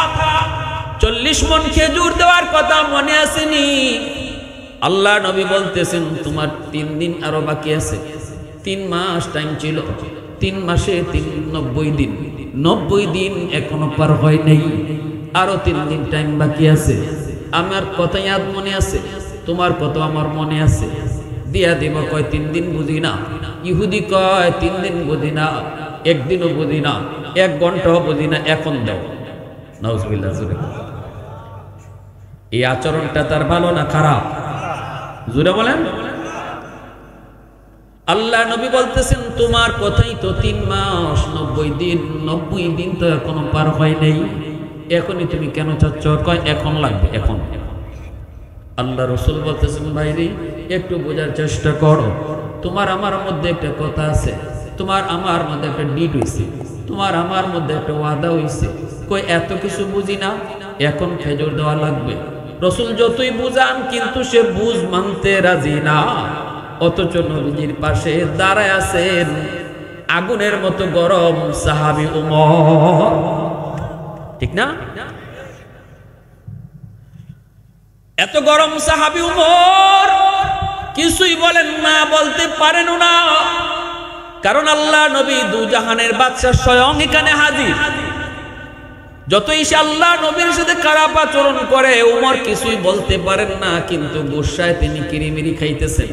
Speaker 1: 40 মণ খেজুর দেওয়ার কথা মনে আসেনি? আল্লাহ নবী বলতেছেন তোমার 3 দিন আরো বাকি আছে, 3 মাস টাইম ছিল, 3 মাসে 90 দিন, 90 দিন এখনো পার হয় নাই, আরো 3 দিন টাইম বাকি আছে। আমার কথা ইয়াদ মনে আছে, তোমার কথা আমার মনে আছে, দিয়া দিব। কয় 3 দিন বুঝি না। ইহুদি কয় 3 দিন বুঝি না, 1 দিনও বুঝি না, 1 ঘন্টাও বুঝি না, এখন দাও। নাউজুবিল্লাহ। এই আচরণটা তার ভালো না খারাপ? জোরে বলেন। আল্লাহ নবী বলতেছেন তোমার কথাই তো 3 মাস 90 দিন তো এখনো পার হয় নাই, এখনই তুমি কেন চাচ্ছ? কয় এখন লাগবে, এখন। আল্লাহ রসুল বলতেছেন ভাইরে একটু বোঝার চেষ্টা করো, তোমার আমার মধ্যে একটা কথা আছে, তোমার আমার মধ্যে একটা ডিট হইছে, তোমার আমার মধ্যে একটা ওয়াদা হইছে। কই এত কিছু বুঝি না, এখন খেজুর দেওয়া লাগবে। রসুল যতই বুঝান কিন্তু সে বুঝ মানতে রাজি না। অথচ নবীজির পাশে দাঁড়ায় আছেন আগুনের মতো গরম সাহাবী উমর, ঠিক না? এত গরম সাহাবী উমর কিছুই বলেন না, বলতে পারেন না, কারণ আল্লাহ নবী দুজাহানের বাদশা স্বয়ং এখানে হাজির। যতই সে আল্লাহ নবীর সাথে খারাপ আচরণ করে উমর কিছুই বলতে পারেন না, কিন্তু গুসায় তিনি কিরিমিরি খাইতেছেন।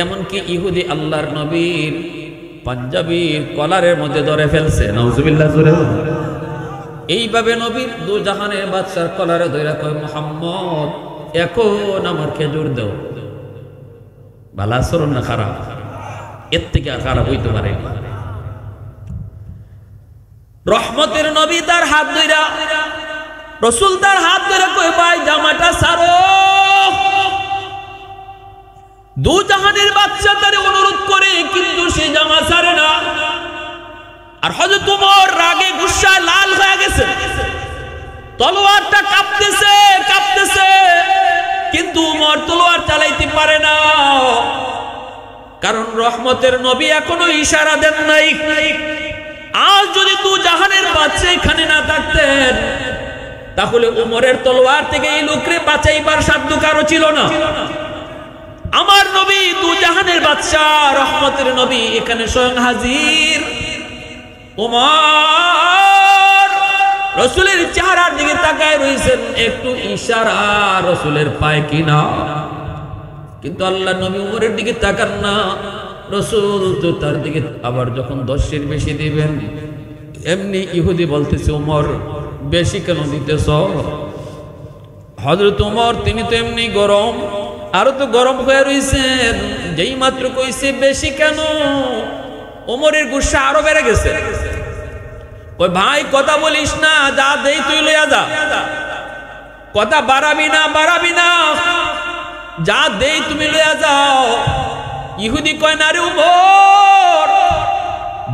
Speaker 1: এমনকি ইহুদি আল্লাহর নবীর পাঞ্জাবির কলারের মধ্যে ধরে ফেলছে, নাউজুবিল্লাহ জোরে। এইভাবে নবীর দুজাহানের বাদশার কলারে ধরে কয় মুহাম্মদ এখন আমার খেজুর দাও। ভালো আচরণ না খারাপ? এর থেকে আর খারাপ হইতে পারে। রহমতের নবী তার হাত ধইরা, রাসূল তার হাত ধরে কই ভাই জামাটা ছাড়ো। দুজাহানের বাদশা তারে অনুরোধ করে কিন্তু সে জামা ছাড়ে না। আর হযরত ওমর রাগে গুসায় লাল হয়ে গেছে, তলোয়ারটা কাঁপতেছে কাঁপতেছে, কিন্তু ওমর তলোয়ার চালাইতে পারে না, কারণ রহমতের নবী এখনো ইশারা দেন নাই। আজ যদি দুজাহানের বাদশা এখানে না থাকতেন তাহলে ওমরের তলোয়ার থেকে এই লোকরে বাঁচাইবার সাধ্য কারো ছিল না। আমার নবী দুজাহানের বাদশা রহমতের নবী এখানে স্বয়ং হাজির। ওমর রাসূলের চেহারার দিকে তাকায় রইছেন, একটু ইশারা রাসূলের পায় কিনা, কিন্তু আল্লাহ নবী ওমরের দিকে তাকান না। রাসূল তো তার দিকে আবার যখন 10-এর বেশি দিবেন, এমনি ইহুদি বলতেছে ওমর বেশি কেন দিতেছ? হযরত ওমর তিনি তো এমনি গরম, আরো তো গরম হয়ে রইছেন, যেই মাত্র কইছে বেশি কেন, ওমরের গুসা আরো বেড়ে গেছে। ওই ভাই কথা বলিস না, যা দেই তুই লইয়া যা, কথা বাড়াবি না বাড়াবি না, যা দেই তুমি লইয়া যাও। ইহুদি কয় না রে ওমর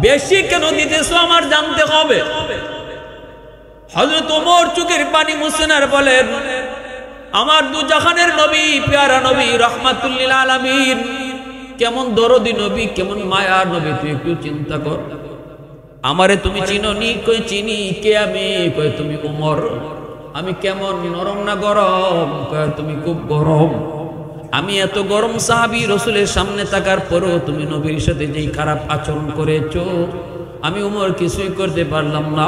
Speaker 1: বেশি কেন দিতেছো আমার জানতে হবে। হযরত ওমর চোখের পানি মুছেন আর বলেন আমার দুজাহানের নবী পেয়ারা নবী রাহমাতুল লিল আলামিন, কেমন দরদি নবী, কেমন মায়ার নবী, তুই একটু চিন্তা কর। আমারে তুমি চিনো নি? কই চিনি। কে আমি? কই তুমি ওমর। আমি কেমন নরম না গরম? কই তুমি খুব গরম। আমি এত গরম সাহাবী, রাসূলের সামনে থাকার পরেও তুমি নবীর সাথে যেই খারাপ আচরণ করেছো, আমি ওমর কিছুই করতে পারলাম না,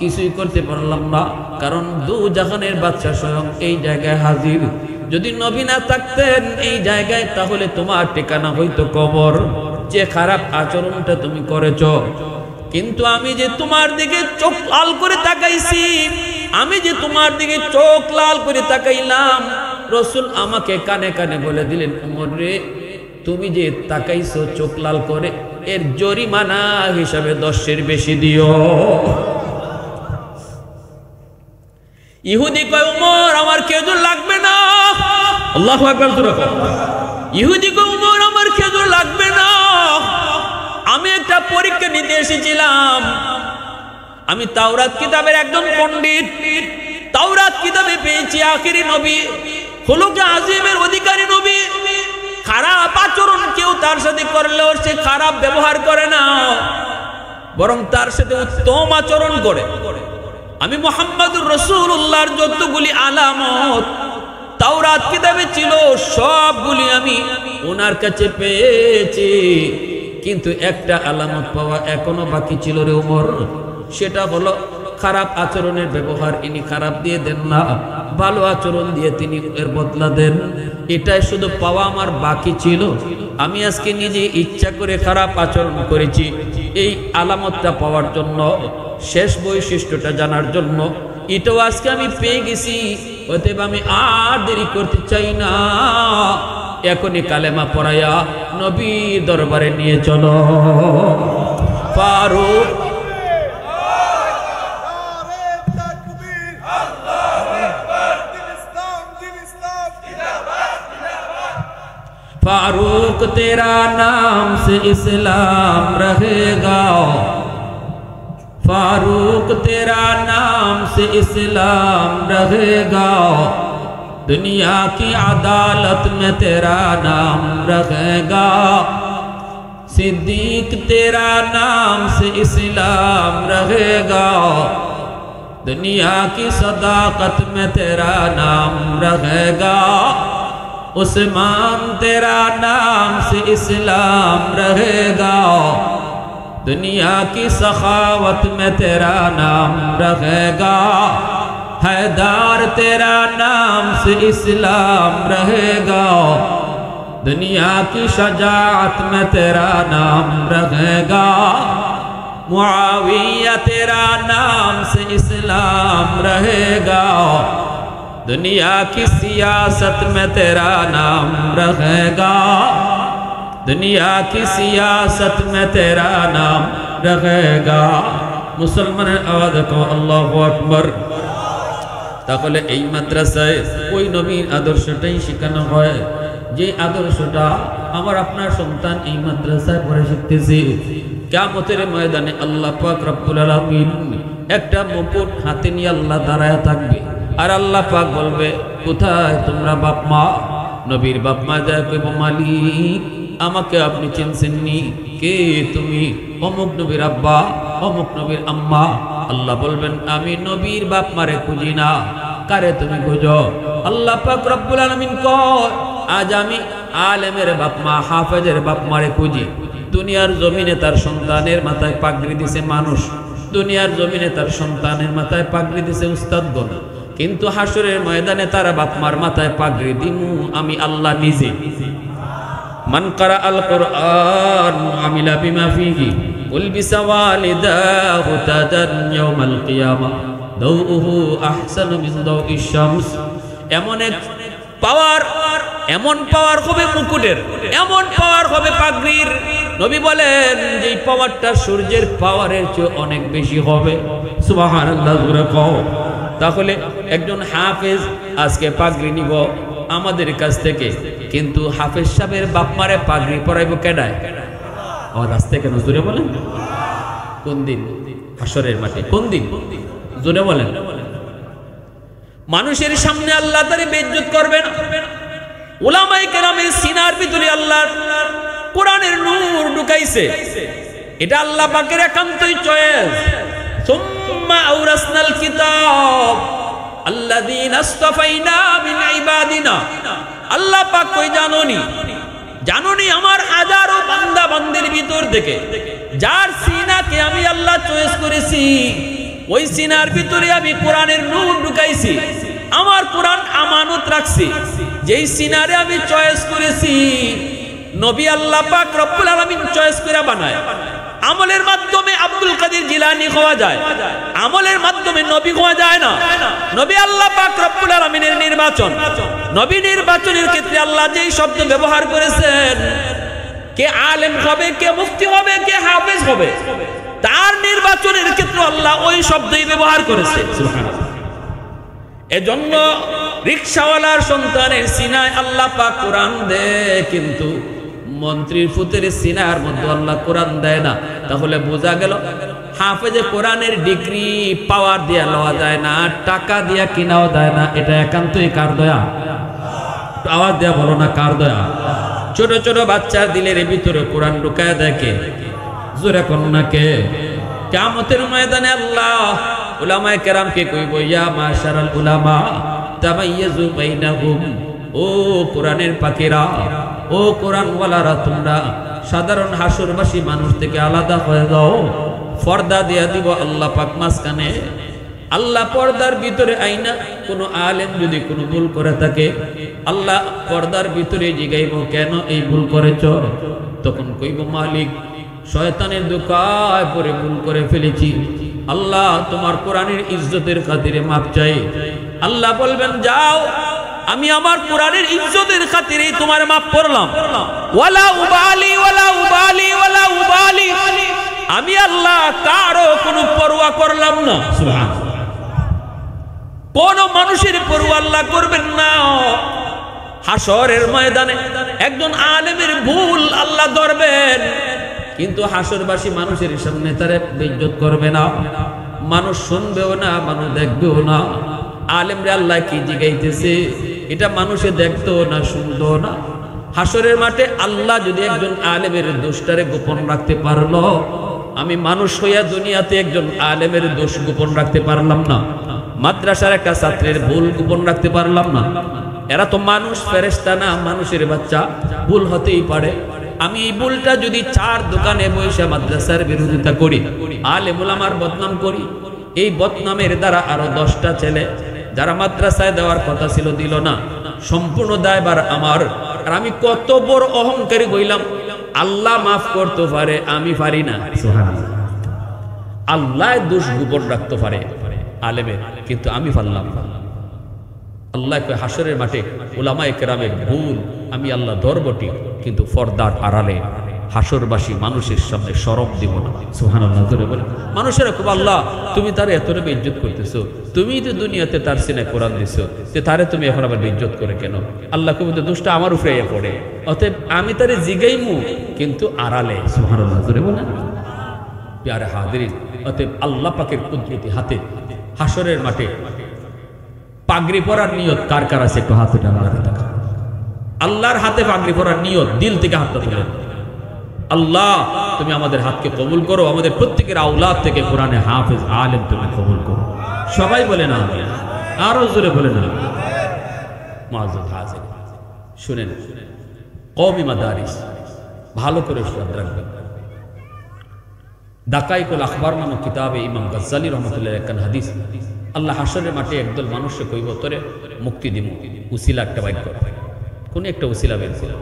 Speaker 1: কিছুই করতে পারলাম না, কারণ দুজাহানের বাদশা স্বয়ং এই জায়গায় হাজির। যদি নবী না থাকতেন এই জায়গায় তাহলে তোমার ঠিকানা হইতো কবর। যে খারাপ আচরণটা তুমি করেছো, কিন্তু আমি যে তোমার দিকে চোখ লাল করে তাকাইছি, আমি যে তোমার দিকে চোখ লাল করে তাকাইলাম, রাসূল আমাকে কানে কানে বলে দিলেন ওমর রে তুমি যে তাকাইছো চোখ লাল করে, এর জরিমানা হিসাবে 10-এর বেশি দিও। ইহুদি কয় ওমর আমার খেজুর লাগবে না। আল্লাহু আকবার জোরে কও। ইহুদি কয় ওমর আমার খেজুর লাগবে না, আমি একটা পরীক্ষা নিতে এসেছিলাম, আমি তাওরাত কিতাবের একজন পণ্ডিত, তাওরাত কিতাবে পেয়েছি আখিরি নবী, খুলুকে আজিমের অধিকারী নবী, খারাপ আচরণ কেউ তার সাথে করলেও সে খারাপ ব্যবহার করে না, বরং তার সাথে উত্তম আচরণ করে। আমি মুহাম্মদুর রাসূলুল্লাহর যতগুলি আলামত তাওরাত কিতাবে ছিল সবগুলি আমি ওনার কাছে পেয়েছি, কিন্তু একটা আলামত পাওয়া এখনো বাকি ছিল রে ওমর, সেটা হলো খারাপ আচরণের ব্যবহার ইনি খারাপ দিয়ে দেন না, ভালো আচরণ দিয়ে তিনি এর বদলা দেন। এটাই শুধু পাওয়া আমার বাকি ছিল। আমি আজকে নিজে ইচ্ছা করে খারাপ আচরণ করেছি এই আলামতটা পাওয়ার জন্য, শেষ বৈশিষ্ট্যটা জানার জন্য। এটাও আজকে আমি পেয়ে গেছি। অতএব আমি আর দেরি করতে চাই না, এখনই কালেমা পড়াইয়া নবী দরবারে নিয়ে চলো। ফারুক फारूक तेरा नाम से इस्लाम रहेगा, फारूक तेरा नाम से इस्लाम रहेगा, दुनिया की अदालत में तेरा नाम रहेगा, सिद्दीक तेरा नाम से इस्लाम रहेगा, दुनिया की सदाकत में तेरा नाम रहेगा, उस्मान तेरा नाम से इस्लाम रहेगा, दुनिया की सखावत में तेरा नाम रहेगा, हैदर तेरा नाम से इस्लाम रहेगा, दुनिया की शजाअत में तेरा नाम रहेगा, मुआविया तेरा नाम से इस्लाम रहेगा, दुनिया की सियासत में तेरा नाम रहेगा, दुनिया की सियासत में तेरा नाम रहेगा। मुसलमान आवाज को अल्लाहु আকবার। তাহলে এই মাদ্রাসায় ওই নবীর আদর্শটাই শেখানো হয়, যে আদর্শটা আমার আপনার সন্তান এই মাদ্রাসায় পড়ে শিখতেছে। কিয়ামতের ময়দানে আল্লাহ পাক রব্বুল আলামিন একটা মুকুট হাতে নিয়ে আল্লাহ দাঁড়ায় থাকবে, আর আল্লাহ পাক বলবে, কোথায় তোমরা বাপ মা? নবীর বাপ মা যায় কইব, মালিক আমাকে আপনি চিনছেননি, কে তুমি? অমুক নবীর আব্বা, অমুক নবীর আম্মা। আল্লাহ বলবেন, আমি নবীর বাপ মারে খুঁজি না, কারে তুমি খুঁজো? আল্লাহ পাক রব্বুল আলামিন কয়, আজ আমি আলেমের বাপ মা, হাফেজের বাপ মারে খুঁজি। দুনিয়ার জমিনে তার সন্তানের মাথায় পাগড়ি দিছে মানুষ, দুনিয়ার জমিনে তার সন্তানের মাথায় পাগড়ি দিছে উস্তাদগণ, কিন্তু হাসরের ময়দানে তারা বাপ মার মাথায় পাগড়ি দিমু আমি আল্লাহ নিজে। মান কারা আল কুরআন আমিলা বিমা ফিহি উলবিসা ওয়ালিদাহু তাজান ইয়াউমাল কিয়ামা দাউহু আহসানু মিন দাউইশ শামস। এমন এক পাওয়ার, এমন পাওয়ার হবে মুকুটের, এমন পাওয়ার হবে পাগড়ির। নবী বলেন যে এই পাওয়ারটা সূর্যের পাওয়ারের চেয়ে অনেক বেশি হবে। সুবহানাল্লাহ জোরে কও। তাহলে একজন হাফেজ আজকে পাগড়ি নিব আমাদের কাছ থেকে, কিন্তু হাফেজ সাহেবের বাপ মারে পাগড়ি পরাইব কেডায়? আমার আজ থেকে জোরে বলেন, কোন দিন? হাসরের মাঠে। কোন দিন? জোরে বলেন। মানুষের সামনে আল্লাহ তারে বেইজ্জত করবে না। উলামায়ে কেরামের সিনার ভিতরে আল্লাহ কোরআনের নূর ঢুকাইছে, এটা আল্লাহ পাকের একান্তই চয়েস। সুম্মা আওরাসনাল কিতাব আল্লাযীনা ইসতাফাইনা মিন ইবাদিনা। আল্লাহ পাক কই জানোনি আমার হাজারো বান্দা বান্দির ভিতর থেকে যার সিনাকে আমি আল্লাহ চয়েস করেছি, ওই সিনার ভিতরে আমি কোরআনের নূর ঢুকাইছি। আমার কোরআন আমানত রাখছি, যেই সিনারে আমি চয়েস করেছি নবী আল্লাহ পাক রব্বুল আলামিন চয়েস করে বানায়। আমলের মাধ্যমে আব্দুল কাদের জিলানী হওয়া যায়, আমলের মাধ্যমে নবী হওয়া যায় না। নবী আল্লাহ পাক রব্বুল আলামিনের নির্বাচন, নবী নির্বাচনের ক্ষেত্রে আল্লাহ যেই শব্দ ব্যবহার করেছেন, কে আলেম হবে, কে মুফতি হবে, কে হাফেজ হবে, তার নির্বাচনের ক্ষেত্রে আল্লাহ ওই শব্দই ব্যবহার করেছে। সুবহানাল্লাহ। এজন্য রিকশাওয়ালার সন্তানের সিনায় আল্লাহ পাক কোরআন দেয়, কিন্তু মন্ত্রীর পুতের সিনার মধ্যে আল্লাহ কোরআন দেয় না। তাহলে বোঝা গেল হাফেজে কোরআনের ডিগ্রি পাওয়ার দিয়া লওয়া যায় না, টাকা দিয়া কিনাও যায় না। এটা একান্তই কার দয়া? আওয়াজ দেয়া বলো না, কার দয়া? ছোট ছোট বাচ্চার দিলের ভিতরে কোরআন ঢুকায় দেখে, জোরে কন্যা কে? কিয়ামতের ময়দানে আল্লাহ উলামায়ে কেরামকে কইব, ইয়া মাশারাল উলামা তামাইয়াজু বাইনাহুম। ও কোরআনের পাখিরা, ও কোরআনওয়ালারা, তোমরা সাধারণ হাসরবাসী মানুষ থেকে আলাদা হয়ে যাও। পর্দা দিয়া দিব আল্লাহ পাক মাঝখানে। আল্লাহ পর্দার ভিতরে আইনা কোনো আলেম যদি কোনো ভুল করে থাকে, আল্লাহ পর্দার ভিতরে জিগাইব, কেন এই ভুল করেছ? তখন কইব, মালিক শয়তানের ধোঁকায় পড়ে ভুল করে ফেলেছি, আল্লাহ তোমার কোরআনের ইজ্জতের খাতিরে মাপ চাই। আল্লাহ বলবেন যাও, আমি আমার কোরআনের ইজ্জতের খাতিরে তোমার মাফ করলাম। ওয়ালা উবালি ওয়ালা উবালি ওয়ালা উবালি, আমি আল্লাহ কারো কোনো পরোয়া করলাম না। সুবহানাল্লাহ, কোন মানুষের পরোয়া আল্লাহ করবেন না। হাসরের ময়দানে একজন আলেমের ভুল আল্লাহ ধরবেন, কিন্তু হাসরবাসী মানুষের সামনে তারে বেইজ্জত করবে না, মানুষ শুনবেও না, মানুষ দেখবেও না। আলেমরে আল্লাহ কি জিগাইতেছে এটা মানুষে দেখতো না, শুনতো না। হাসরের মাঠে আল্লাহ যদি একজন আলেমের দোষটারে গোপন রাখতে পারলো, আমি মানুষ হইয়া দুনিয়াতে একজন আলেমের দোষ গোপন রাখতে পারলাম না, মাদ্রাসার একটা ছাত্রের ভুল গোপন রাখতে পারলাম না। এরা তো মানুষ, ফেরেশতা না, মানুষের বাচ্চা, ভুল হতেই পারে। আমি এই ভুলটা যদি 4 দোকানে বসে মাদ্রাসার বিরোধিতা করি, আলেম ওলামার বদনাম করি, এই বদনামের দ্বারা আরো 10টা ছেলে যারা মাদ্রাসায় দেওয়ার কথা ছিল দিল না, সম্পূর্ণ দায়ভার আমার। আর আমি কত বড় অহংকারী হইলাম, আল্লাহ মাফ করতে পারে, আমি পারি না। সুবহানাল্লাহ, আল্লাহ দোষ গোপন রাখতে পারে আলেমের, কিন্তু আমি পারলাম না। আল্লাহ হাসরের মাঠে উলামায়ে কেরামের ভুল আমি আল্লাহ ধরবটি, কিন্তু পর্দার আড়ালে হাসরবাসী মানুষের সামনে শরম দিব না। সুবহানাল্লাহ, জোরে বলে। মানুষেরা খুব, আল্লাহ তুমি তারে এতটা বেইজ্জত করতেছো, তুমি তো দুনিয়াতে তার সিনায় কোরআন দিছো, যে তারে তুমি এখন আবার বেইজ্জত করে কেন? আল্লাহ কবি তো দোষটা আমার উপরে পড়ে, অতএব আমি তারে জিগাইমু, কিন্তু আড়ালে। সুবহানাল্লাহ, জোরে বলে। প্যারে হাজিরিন, অতএব আল্লাহ পাকের কুদরতি হাতে হাসরের মাঠে পাগড়ি পরার নিয়ত কার কার আছে? একটু হাত উঠে আল্লাহর হাতে পাগড়ি পরার নিয়ত, দিল থেকে হাতটা তুলে। আল্লাহ তুমি আমাদের হাতকে কবুল করো, আমাদের প্রত্যেকের আওলাদ থেকে কোরআনে হাফেজ আলেম তুমি কবুল করো। সবাই বলে না, আরো জোরে বলে না। মুআজ্জাজ হাজির, শুনেন, কওমি মাদারিস ভালো করে শুনে রাখবেন। দাকাইকুল আখবার নামক কিতাবে ইমাম গাজ্জালি রহমাতুল্লাহ একখান হাদিস, আল্লাহ হাসরের মাঠে একদল মানুষকে কইব তোরে মুক্তি দিব, উসিলা একটা বাইর কর, কোন একটা উসিলা বের করো।